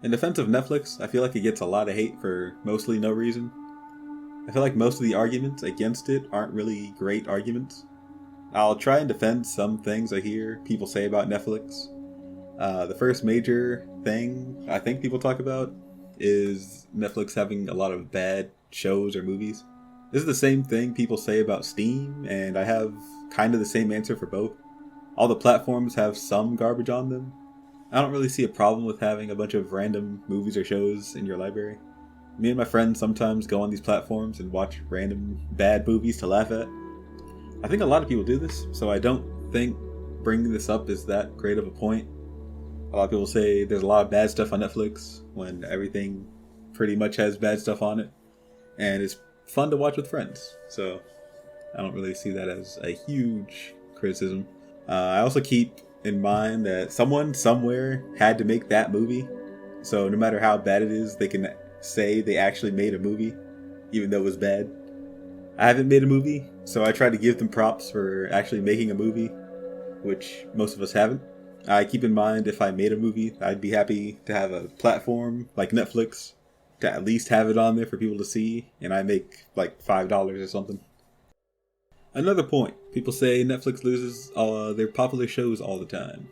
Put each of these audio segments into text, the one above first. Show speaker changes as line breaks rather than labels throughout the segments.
In defense of Netflix, I feel like it gets a lot of hate for mostly no reason. I feel like most of the arguments against it aren't really great arguments. I'll try and defend some things I hear people say about Netflix. The first major thing I think people talk about is Netflix having a lot of bad shows or movies. This is the same thing people say about Steam, and I have kind of the same answer for both. All the platforms have some garbage on them. I don't really see a problem with having a bunch of random movies or shows in your library. Me and my friends sometimes go on these platforms and watch random bad movies to laugh at. I think a lot of people do this, so I don't think bringing this up is that great of a point. A lot of people say there's a lot of bad stuff on Netflix when everything pretty much has bad stuff on it, and it's fun to watch with friends, so I don't really see that as a huge criticism. I also keep in mind that someone somewhere had to make that movie, so no matter how bad it is, they can say they actually made a movie, even though it was bad. I haven't made a movie, so I try to give them props for actually making a movie, which most of us haven't. I keep in mind if I made a movie, I'd be happy to have a platform like Netflix to at least have it on there for people to see, and I make like $5 or something. Another point, people say Netflix loses their popular shows all the time.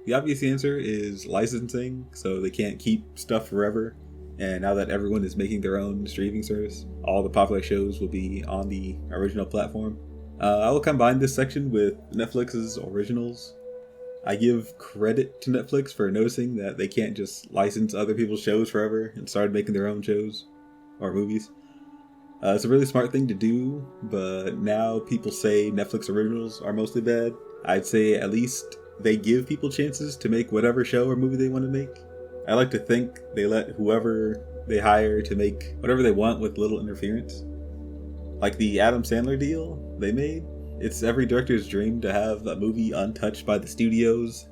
The obvious answer is licensing, so they can't keep stuff forever. And now that everyone is making their own streaming service, all the popular shows will be on the original platform. I will combine this section with Netflix's originals. I give credit to Netflix for noticing that they can't just license other people's shows forever and start making their own shows or movies. It's a really smart thing to do, but now people say Netflix originals are mostly bad. I'd say at least they give people chances to make whatever show or movie they want to make. I like to think they let whoever they hire to make whatever they want with little interference. Like the Adam Sandler deal they made. It's every director's dream to have a movie untouched by the studios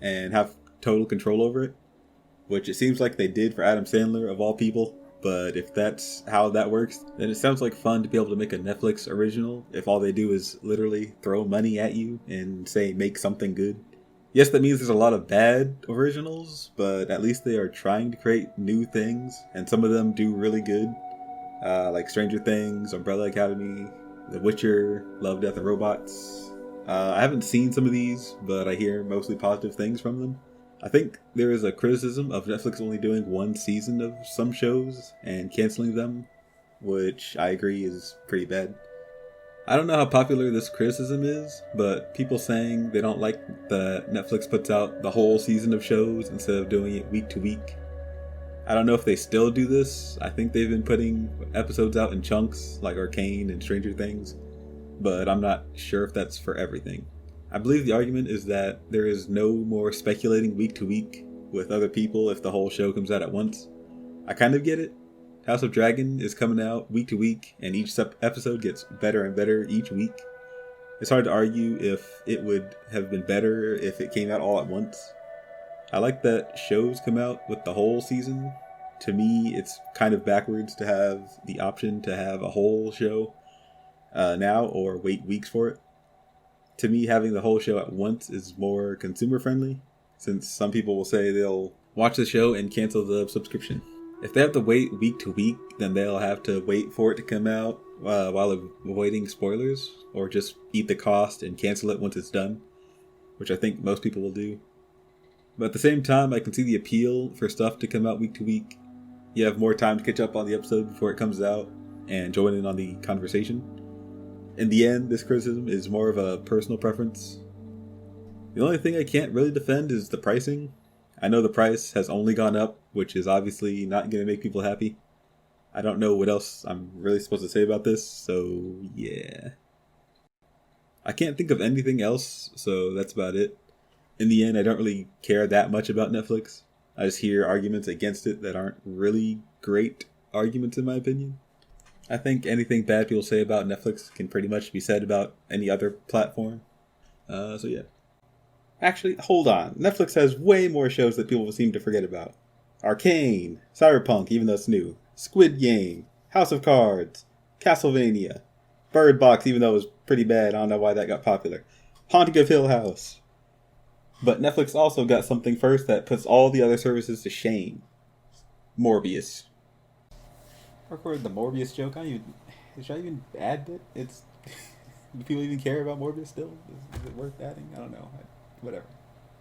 and have total control over it, which it seems like they did for Adam Sandler of all people. But if that's how that works, then it sounds like fun to be able to make a Netflix original if all they do is literally throw money at you and say make something good. Yes, that means there's a lot of bad originals, but at least they are trying to create new things, and some of them do really good. Like Stranger Things, Umbrella Academy, The Witcher, Love, Death, and Robots. I haven't seen some of these, but I hear mostly positive things from them. I think there is a criticism of Netflix only doing one season of some shows and canceling them, which I agree is pretty bad. I don't know how popular this criticism is, but people saying they don't like that Netflix puts out the whole season of shows instead of doing it week to week. I don't know if they still do this. I think they've been putting episodes out in chunks, like Arcane and Stranger Things, but I'm not sure if that's for everything. I believe the argument is that there is no more speculating week to week with other people if the whole show comes out at once. I kind of get it. House of Dragon is coming out week to week, and each episode gets better and better each week. It's hard to argue if it would have been better if it came out all at once. I like that shows come out with the whole season. To me, it's kind of backwards to have the option to have a whole show now or wait weeks for it. To me, having the whole show at once is more consumer friendly, since some people will say they'll watch the show and cancel the subscription. If they have to wait week to week, then they'll have to wait for it to come out while avoiding spoilers, or just eat the cost and cancel it once it's done, which I think most people will do. But at the same time, I can see the appeal for stuff to come out week to week. You have more time to catch up on the episode before it comes out and join in on the conversation. In the end, this criticism is more of a personal preference. The only thing I can't really defend is the pricing. I know the price has only gone up, which is obviously not going to make people happy. I don't know what else I'm really supposed to say about this, so yeah. I can't think of anything else, so that's about it. In the end, I don't really care that much about Netflix. I just hear arguments against it that aren't really great arguments in my opinion. I think anything bad people say about Netflix can pretty much be said about any other platform. So yeah. Actually, hold on. Netflix has way more shows that people seem to forget about. Arcane, Cyberpunk, even though it's new, Squid Game, House of Cards, Castlevania, Bird Box, even though it was pretty bad. I don't know why that got popular. Haunting of Hill House, But Netflix also got something first that puts all the other services to shame. Morbius. I recorded the Morbius joke. Should I even add that? Do people even care about Morbius still? Is it worth adding? I don't know. Whatever.